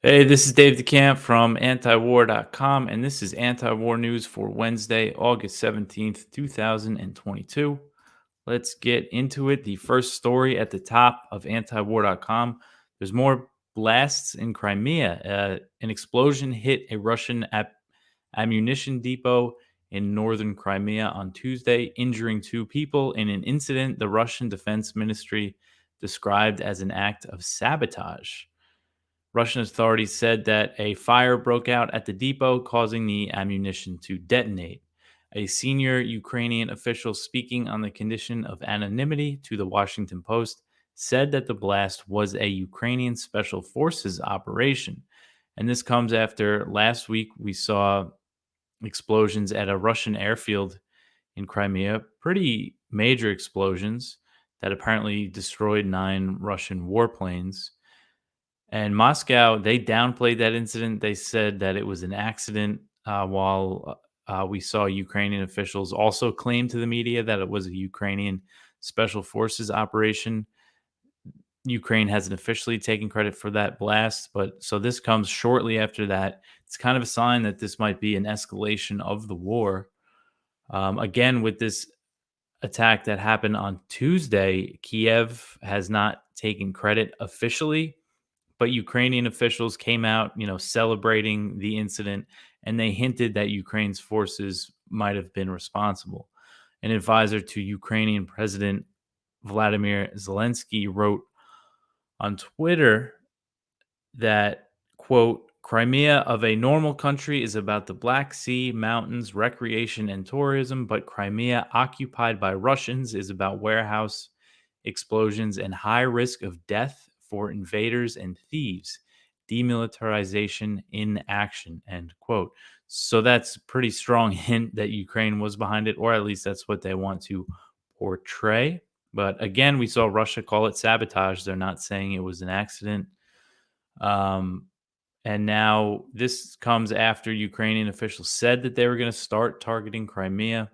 Hey, this is Dave DeCamp from Antiwar.com, and this is Antiwar News for Wednesday, August 17th, 2022. Let's get into it. The first story at the top of Antiwar.com: there's more blasts in Crimea. An explosion hit a Russian ammunition depot in northern Crimea on Tuesday, injuring two people in an incident the Russian Defense Ministry described as an act of sabotage. Russian authorities said that a fire broke out at the depot, causing the ammunition to detonate. A senior Ukrainian official speaking on the condition of anonymity to the Washington Post said that the blast was a Ukrainian special forces operation. And this comes after last week we saw explosions at a Russian airfield in Crimea, pretty major explosions that apparently destroyed 9 Russian warplanes. And Moscow, they downplayed that incident. They said that it was an accident, while we saw Ukrainian officials also claim to the media that it was a Ukrainian special forces operation. Ukraine hasn't officially taken credit for that blast, but so this comes shortly after that. It's kind of a sign that this might be an escalation of the war. Again, with this attack that happened on Tuesday, Kiev has not taken credit officially, but Ukrainian officials came out, celebrating the incident, and they hinted that Ukraine's forces might have been responsible. An advisor to Ukrainian President Vladimir Zelensky wrote on Twitter that, quote, Crimea of a normal country is about the Black Sea, mountains, recreation, and tourism, but Crimea occupied by Russians is about warehouse explosions and high risk of death for invaders and thieves. Demilitarization in action, end quote. So that's a pretty strong hint that Ukraine was behind it, or at least that's what they want to portray. But again, we saw Russia call it sabotage. They're not saying it was an accident. Um, and now this comes after Ukrainian officials said that they were going to start targeting Crimea.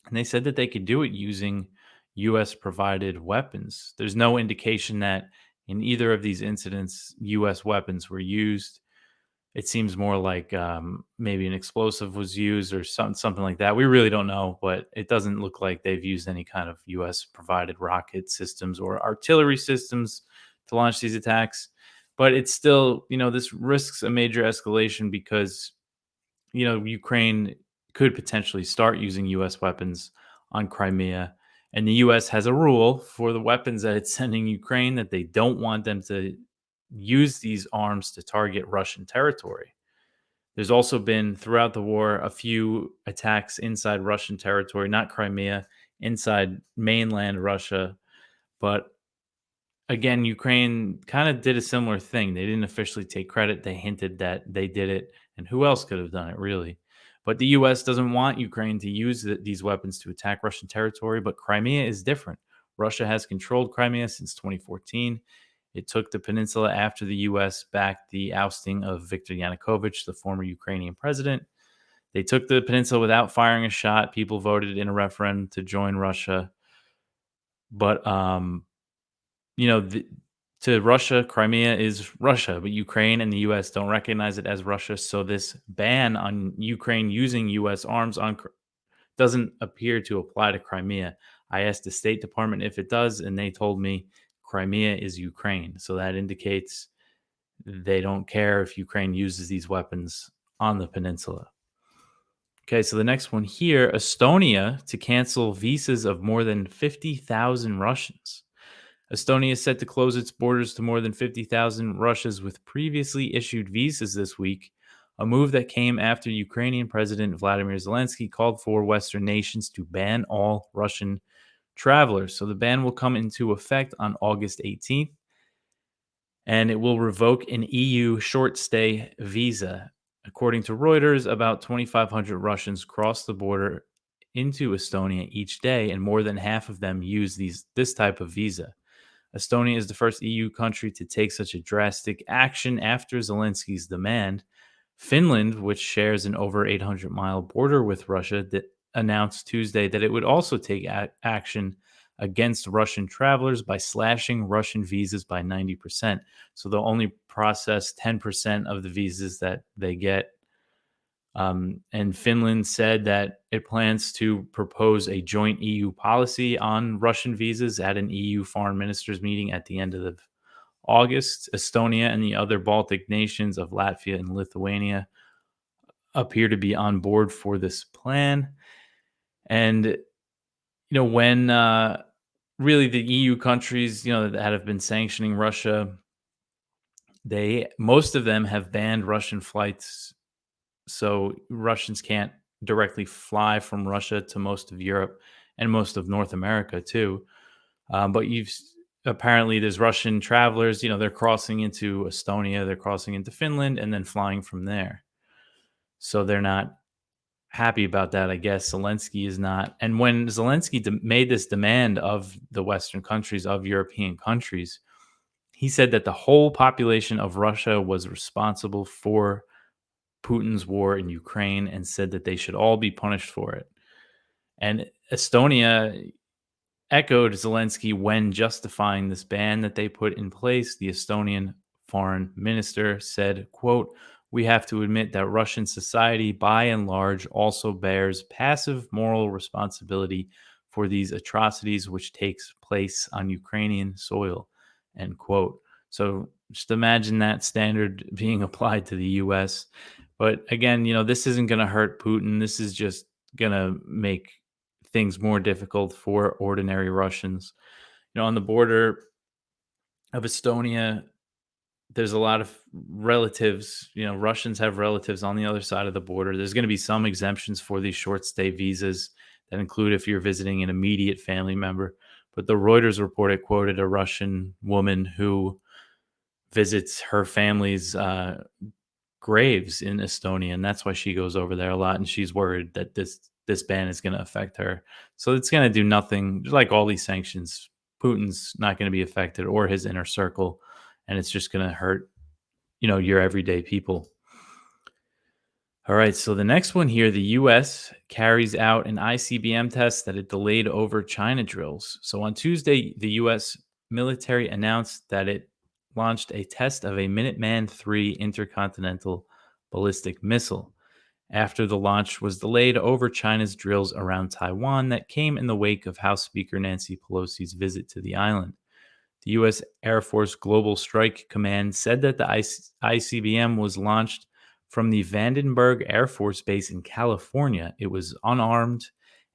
And they said that they could do it using US provided weapons. There's no indication that in either of these incidents, US weapons were used. It seems more like maybe an explosive was used or something like that. We really don't know, but it doesn't look like they've used any kind of US provided rocket systems or artillery systems to launch these attacks. But it's still, this risks a major escalation because Ukraine could potentially start using US weapons on Crimea. And the US has a rule for the weapons that it's sending Ukraine that they don't want them to use these arms to target Russian territory. There's also been throughout the war a few attacks inside Russian territory, not Crimea, inside mainland Russia. But again, Ukraine kind of did a similar thing. They didn't officially take credit. They hinted that they did it, and who else could have done it, really? But the US doesn't want Ukraine to use these weapons to attack Russian territory, but Crimea is different. Russia has controlled Crimea since 2014. It took the peninsula after the US backed the ousting of Viktor Yanukovych, the former Ukrainian president. They took the peninsula without firing a shot. People voted in a referendum to join Russia. But you know, the, to Russia, Crimea is Russia, but Ukraine and the U.S. don't recognize it as Russia. So this ban on Ukraine using U.S. arms doesn't appear to apply to Crimea. I asked the State Department if it does, and they told me Crimea is Ukraine. So that indicates they don't care if Ukraine uses these weapons on the peninsula. Okay, so the next one here: Estonia to cancel visas of more than 50,000 Russians. Estonia is set to close its borders to more than 50,000 Russians with previously issued visas this week, a move that came after Ukrainian President Vladimir Zelensky called for Western nations to ban all Russian travelers. So the ban will come into effect on August 18th, and it will revoke an EU short stay visa. According to Reuters, about 2,500 Russians cross the border into Estonia each day, and more than half of them use this type of visa. Estonia is the first EU country to take such a drastic action after Zelensky's demand. Finland, which shares an over 800-mile border with Russia, announced Tuesday that it would also take action against Russian travelers by slashing Russian visas by 90%. So they'll only process 10% of the visas that they get. And Finland said that it plans to propose a joint EU policy on Russian visas at an EU foreign ministers meeting at the end of August. Estonia and the other Baltic nations of Latvia and Lithuania appear to be on board for this plan. And, when really the EU countries, that have been sanctioning Russia, most of them have banned Russian flights. So Russians can't directly fly from Russia to most of Europe and most of North America too. But apparently there's Russian travelers, they're crossing into Estonia, they're crossing into Finland, and then flying from there. So they're not happy about that, I guess. Zelensky is not. And when Zelensky made this demand of the Western countries, of European countries, he said that the whole population of Russia was responsible for Putin's war in Ukraine and said that they should all be punished for it. And Estonia echoed Zelensky when justifying this ban that they put in place. The Estonian foreign minister said, quote, "We have to admit that Russian society, by and large, also bears passive moral responsibility for these atrocities which takes place on Ukrainian soil," end quote. So just imagine that standard being applied to the U.S. But again, this isn't going to hurt Putin. This is just going to make things more difficult for ordinary Russians. On the border of Estonia, there's a lot of relatives. Russians have relatives on the other side of the border. There's going to be some exemptions for these short stay visas that include if you're visiting an immediate family member. But the Reuters report quoted a Russian woman who visits her family's graves in Estonia, and that's why she goes over there a lot. And she's worried that this ban is going to affect her. So it's going to do nothing. Like all these sanctions, Putin's not going to be affected, or his inner circle, and it's just going to hurt, your everyday people. All right, so the next one here, the U.S. carries out an ICBM test that it delayed over China drills. So on Tuesday, the U.S. military announced that it launched a test of a Minuteman III intercontinental ballistic missile after the launch was delayed over China's drills around Taiwan that came in the wake of House Speaker Nancy Pelosi's visit to the island. The U.S. Air Force Global Strike Command said that the ICBM was launched from the Vandenberg Air Force Base in California. It was unarmed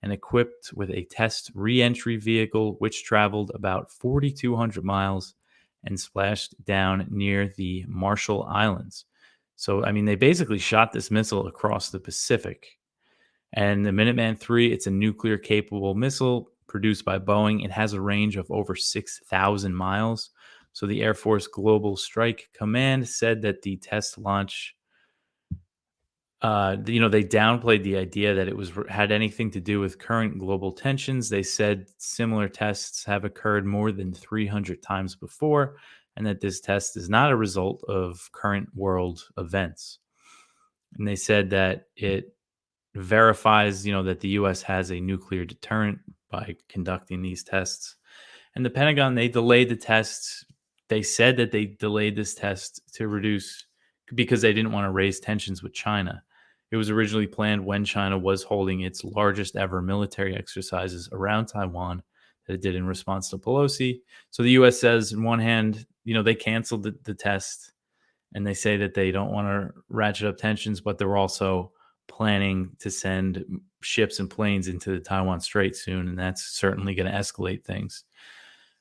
and equipped with a test re-entry vehicle, which traveled about 4,200 miles and splashed down near the Marshall Islands. So, they basically shot this missile across the Pacific. And the Minuteman III, it's a nuclear-capable missile produced by Boeing. It has a range of over 6,000 miles. So the Air Force Global Strike Command said that the test launch, they downplayed the idea that it had anything to do with current global tensions. They said similar tests have occurred more than 300 times before, and that this test is not a result of current world events. And they said that it verifies, that the U.S. has a nuclear deterrent by conducting these tests. And the Pentagon, they delayed the tests. They said that they delayed this test because they didn't want to raise tensions with China. It was originally planned when China was holding its largest ever military exercises around Taiwan that it did in response to Pelosi. So the U.S. says, on one hand, they canceled the test, and they say that they don't want to ratchet up tensions, but they're also planning to send ships and planes into the Taiwan Strait soon, and that's certainly going to escalate things.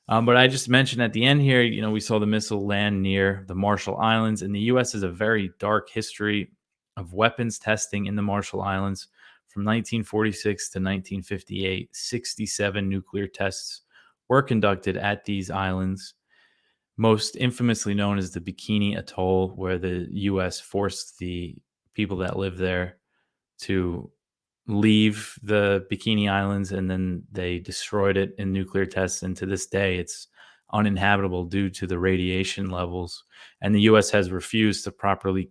But I just mentioned at the end here, we saw the missile land near the Marshall Islands, and the U.S. has a very dark history of weapons testing in the Marshall Islands. From 1946 to 1958, 67 nuclear tests were conducted at these islands, most infamously known as the Bikini Atoll, where the U.S. forced the people that live there to leave the Bikini Islands, and then they destroyed it in nuclear tests. And to this day, it's uninhabitable due to the radiation levels. And the U.S. has refused to properly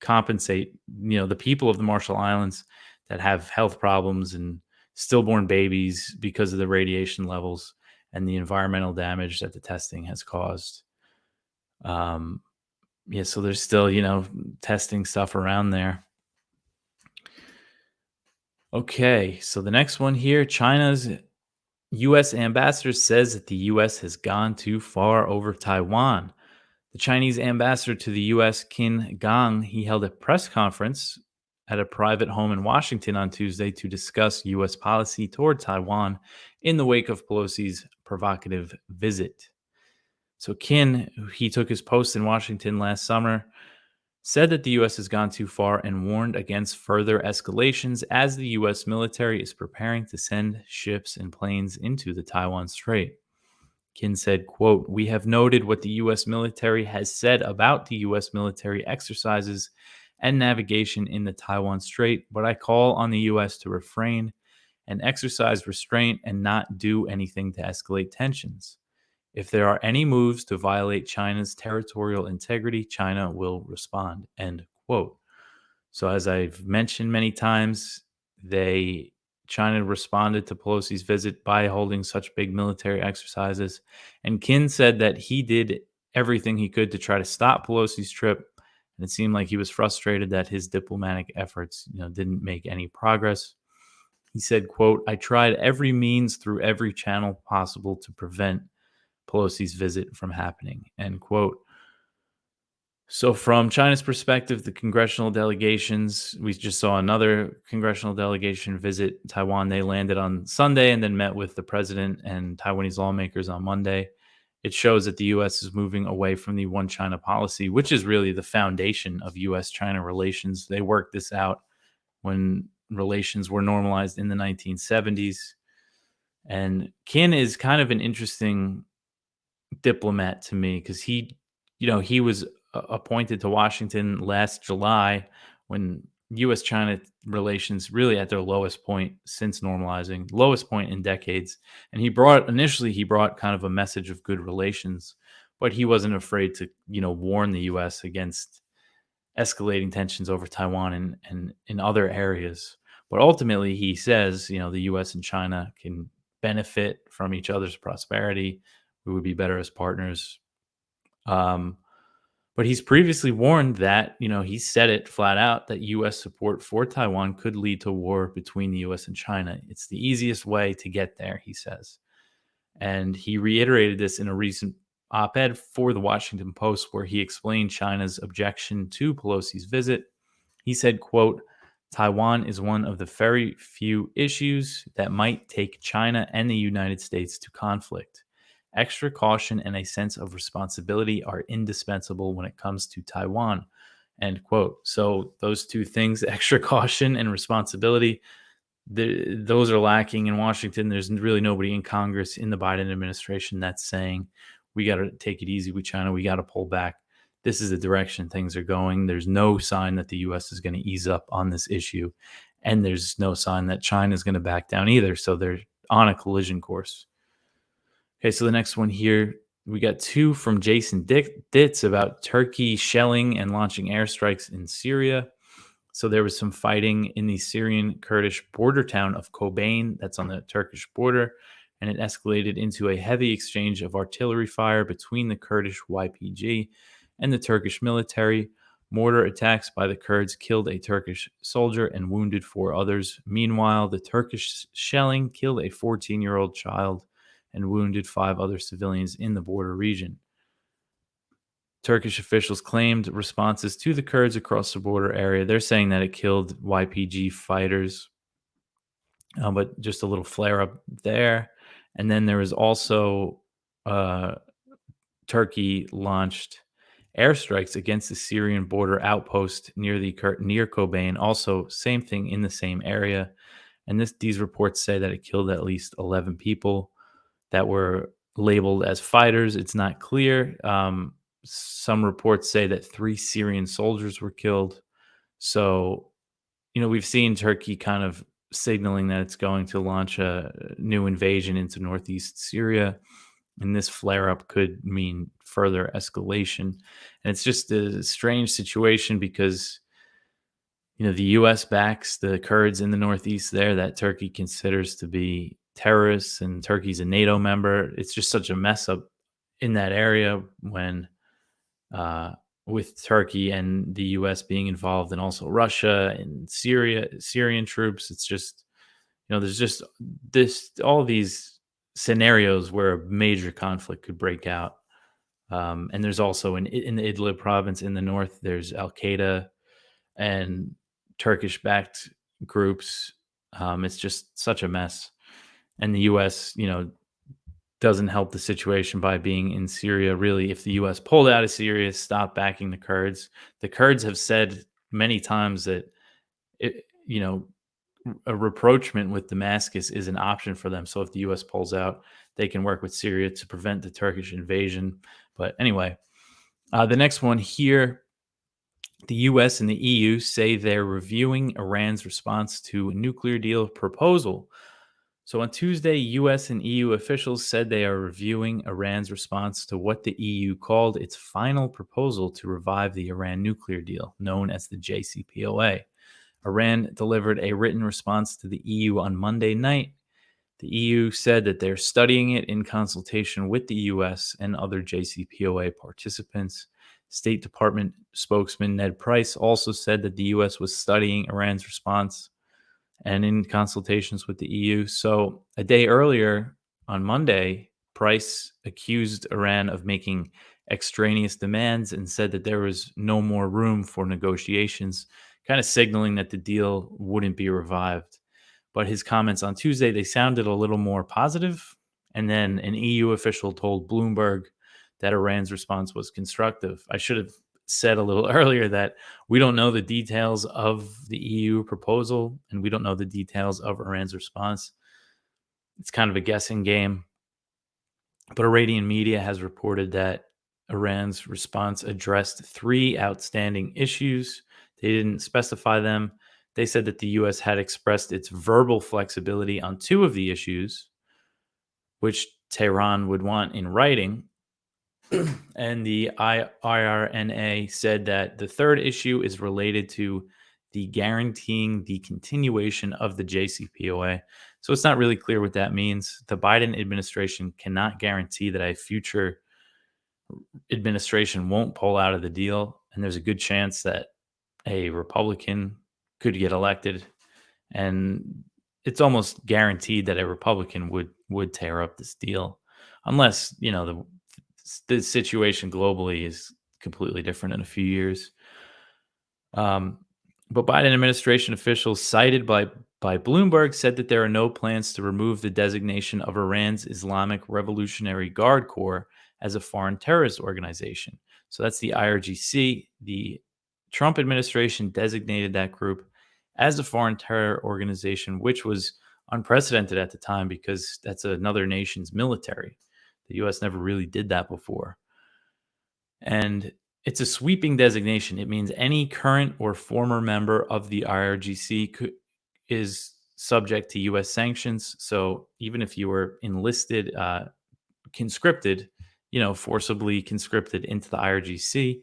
compensate, the people of the Marshall Islands that have health problems and stillborn babies because of the radiation levels. and the environmental damage that the testing has caused. Um, yeah, so there's still, testing stuff around there. Okay, so the next one here, China's U.S. ambassador says that the U.S. has gone too far over Taiwan. The Chinese ambassador to the U.S., Qin Gang, he held a press conference at a private home in Washington on Tuesday to discuss U.S. policy toward Taiwan in the wake of Pelosi's provocative visit. So Qin, he took his post in Washington last summer, said that the U.S. has gone too far and warned against further escalations as the U.S. military is preparing to send ships and planes into the Taiwan Strait. Kin said, quote, "We have noted what the U.S. military has said about the U.S. military exercises and navigation in the Taiwan Strait, but I call on the U.S. to refrain and exercise restraint and not do anything to escalate tensions. If there are any moves to violate China's territorial integrity, China will respond," end quote. So as I've mentioned many times, they China responded to Pelosi's visit by holding such big military exercises. And Kin said that he did everything he could to try to stop Pelosi's trip. And it seemed like he was frustrated that his diplomatic efforts, didn't make any progress. He said, quote, "I tried every means through every channel possible to prevent Pelosi's visit from happening," end quote. So, from China's perspective, the congressional delegations, we just saw another congressional delegation visit Taiwan. They landed on Sunday and then met with the president and Taiwanese lawmakers on Monday. It shows that the U.S. is moving away from the one China policy, which is really the foundation of U.S. China relations. They worked this out when relations were normalized in the 1970s. And Kin is kind of an interesting diplomat to me because he was appointed to Washington last July when U.S. China relations really at their lowest point since normalizing, lowest point in decades. And he brought kind of a message of good relations, but he wasn't afraid to, warn the U.S. against escalating tensions over Taiwan and in other areas. But ultimately, he says, the U.S. and China can benefit from each other's prosperity. We would be better as partners. But he's previously warned that, he said it flat out that U.S. support for Taiwan could lead to war between the U.S. and China. It's the easiest way to get there, he says. And he reiterated this in a recent op-ed for the Washington Post, where he explained China's objection to Pelosi's visit. He said, quote, "Taiwan is one of the very few issues that might take China and the United States to conflict. Extra caution and a sense of responsibility are indispensable when it comes to Taiwan," end quote. So those two things, extra caution and responsibility, those are lacking in Washington. There's really nobody in Congress in the Biden administration that's saying we got to take it easy with China. We got to pull back. This is the direction things are going. There's no sign that the U.S. is going to ease up on this issue. And there's no sign that China is going to back down either. So they're on a collision course. Okay, so the next one here, we got two from Jason Ditz about Turkey shelling and launching airstrikes in Syria. So there was some fighting in the Syrian Kurdish border town of Kobane, that's on the Turkish border, and it escalated into a heavy exchange of artillery fire between the Kurdish YPG and the Turkish military. Mortar attacks by the Kurds killed a Turkish soldier and wounded four others. Meanwhile, the Turkish shelling killed a 14-year-old child and wounded five other civilians in the border region. Turkish officials claimed responses to the Kurds across the border area. They're saying that it killed YPG fighters, but just a little flare up there. And then there was also Turkey launched airstrikes against the Syrian border outpost near Kobane. Also, same thing in the same area. And these reports say that it killed at least 11 people that were labeled as fighters. It's not clear. Some reports say that 3 Syrian soldiers were killed. So, we've seen Turkey kind of signaling that it's going to launch a new invasion into northeast Syria. And this flare up could mean further escalation. And it's just a strange situation because, the U.S. backs the Kurds in the northeast there that Turkey considers to be, terrorists, and Turkey's a NATO member. It's just such a mess up in that area when uh, with Turkey and the U.S. being involved, and also Russia and Syrian troops. It's just there's just this all these scenarios where a major conflict could break out. And there's also in the Idlib province in the north, there's Al Qaeda and Turkish backed groups. It's just such a mess. And the US, doesn't help the situation by being in Syria. Really, if the US pulled out of Syria, stopped backing the Kurds have said many times that you know, a rapprochement with Damascus is an option for them. So if the US pulls out, they can work with Syria to prevent the Turkish invasion. But anyway, the next one here, the US and the EU say they're reviewing Iran's response to a nuclear deal proposal. So on Tuesday, US and EU officials said they are reviewing Iran's response to what the EU called its final proposal to revive the Iran nuclear deal, known as the JCPOA. Iran delivered a written response to the EU on Monday night. The EU said that they're studying it in consultation with the US and other JCPOA participants. State Department spokesman Ned Price also said that the US was studying Iran's response and in consultations with the EU. So a day earlier on Monday, Price accused Iran of making extraneous demands and said that there was no more room for negotiations, kind of signaling that the deal wouldn't be revived. But his comments on Tuesday, they sounded a little more positive. And then an EU official told Bloomberg that Iran's response was constructive. I should have said a little earlier that we don't know the details of the EU proposal and we don't know the details of Iran's response. It's kind of a guessing game. But Iranian media has reported that Iran's response addressed three outstanding issues. They didn't specify them. They said that the U.S. had expressed its verbal flexibility on two of the issues, which Tehran would want in writing. And the IRNA said that the third issue is related to the guaranteeing the continuation of the JCPOA. So it's not really clear what that means. The Biden administration cannot guarantee that a future administration won't pull out of the deal. And there's a good chance that a Republican could get elected. And it's almost guaranteed that a Republican would tear up this deal, unless the situation globally is completely different in a few years. But Biden administration officials cited by Bloomberg said that there are no plans to remove the designation of Iran's Islamic Revolutionary Guard Corps as a foreign terrorist organization. So that's the IRGC. The Trump administration designated that group as a foreign terror organization, which was unprecedented at the time because that's another nation's military. The U.S. never really did that before. And it's a sweeping designation. It means any current or former member of the IRGC is subject to U.S. sanctions. So even if you were enlisted, conscripted, forcibly conscripted into the IRGC,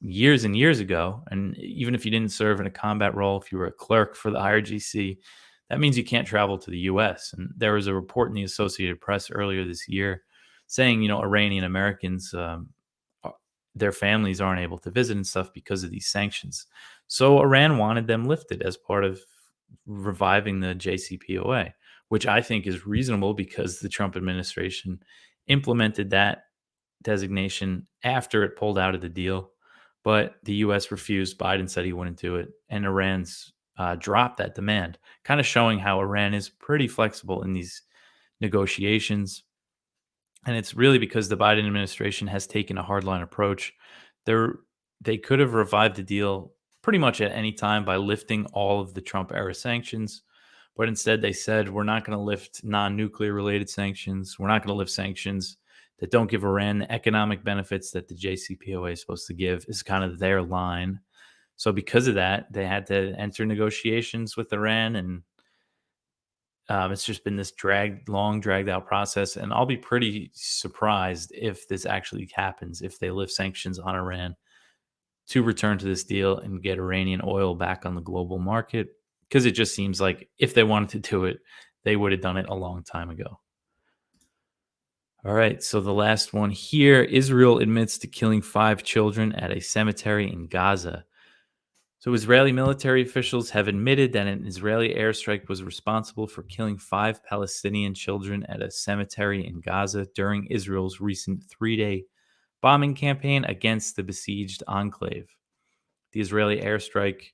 years and years ago, and even if you didn't serve in a combat role, if you were a clerk for the IRGC, that means you can't travel to the U.S. And there was a report in the Associated Press earlier this year saying, Iranian Americans, their families aren't able to visit and stuff because of these sanctions. So Iran wanted them lifted as part of reviving the JCPOA, which I think is reasonable because the Trump administration implemented that designation after it pulled out of the deal. But the U.S. refused. Biden said he wouldn't do it. And Iran's dropped that demand, kind of showing how Iran is pretty flexible in these negotiations. And it's really because the Biden administration has taken a hardline approach. They could have revived the deal pretty much at any time by lifting all of the Trump era sanctions. But instead, they said, we're not going to lift non-nuclear related sanctions. We're not going to lift sanctions that don't give Iran the economic benefits that the JCPOA is supposed to give, is kind of their line. So because of that, they had to enter negotiations with Iran, and it's just been this dragged out process. And I'll be pretty surprised if this actually happens, if they lift sanctions on Iran to return to this deal and get Iranian oil back on the global market. Because it just seems like if they wanted to do it, they would have done it a long time ago. All right, so the last one here, Israel admits to killing 5 children at a cemetery in Gaza. So, Israeli military officials have admitted that an Israeli airstrike was responsible for killing 5 Palestinian children at a cemetery in Gaza during Israel's recent 3-day bombing campaign against the besieged enclave. The Israeli airstrike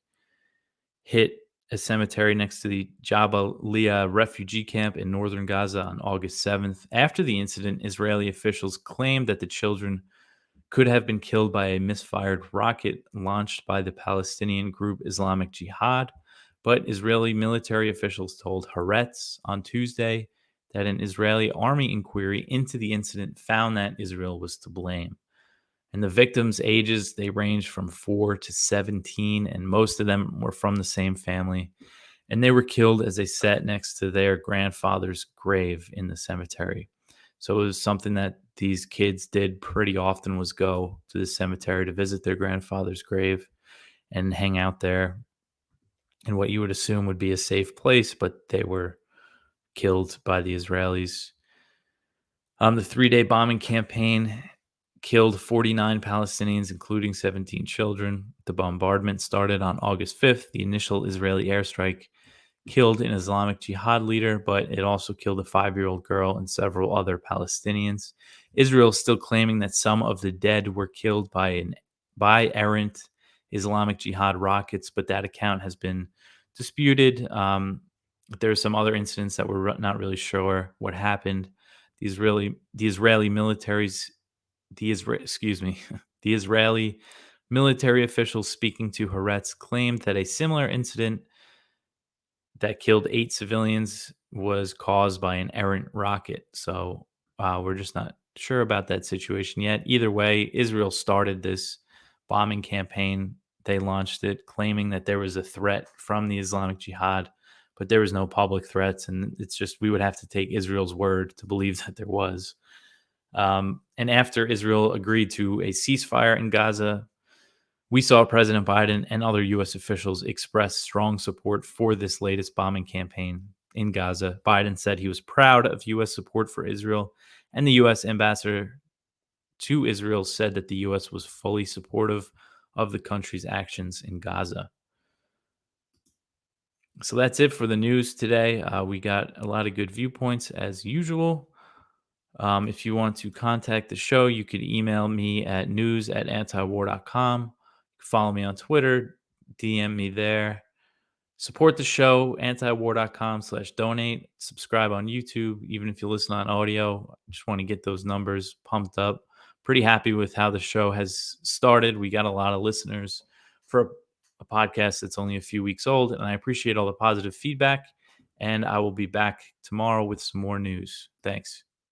hit a cemetery next to the Jabalia refugee camp in northern Gaza on August 7th. After the incident, Israeli officials claimed that the children could have been killed by a misfired rocket launched by the Palestinian group Islamic Jihad, but Israeli military officials told Haaretz on Tuesday that an Israeli army inquiry into the incident found that Israel was to blame. And the victims' ages, they ranged from 4 to 17, and most of them were from the same family. And they were killed as they sat next to their grandfather's grave in the cemetery. So it was something that these kids did pretty often, was go to the cemetery to visit their grandfather's grave and hang out there in what you would assume would be a safe place, but they were killed by the Israelis. The 3-day bombing campaign killed 49 Palestinians, including 17 children. The bombardment started on August 5th. The initial Israeli airstrike killed an Islamic Jihad leader, but it also killed a 5-year-old girl and several other Palestinians. Israel is still claiming that some of the dead were killed by errant Islamic Jihad rockets, but that account has been disputed. There are some other incidents that we're not really sure what happened. The Israeli military's the Israeli military officials speaking to Haaretz claimed that a similar incident that killed 8 civilians was caused by an errant rocket. So we're just not sure about that situation yet. Either way, Israel started this bombing campaign. They launched it claiming that there was a threat from the Islamic Jihad, but there was no public threats. And it's just, we would have to take Israel's word to believe that there was. And after Israel agreed to a ceasefire in Gaza, we saw President Biden and other U.S. officials express strong support for this latest bombing campaign in Gaza. Biden said he was proud of U.S. support for Israel, and the U.S. ambassador to Israel said that the U.S. was fully supportive of the country's actions in Gaza. So that's it for the news today. We got a lot of good viewpoints as usual. If you want to contact the show, you could email me at news@antiwar.com. Follow me on Twitter, DM me there. Support the show, antiwar.com/donate. Subscribe on YouTube, even if you listen on audio. I just want to get those numbers pumped up. Pretty happy with how the show has started. We got a lot of listeners for a podcast that's only a few weeks old, and I appreciate all the positive feedback. And I will be back tomorrow with some more news. Thanks.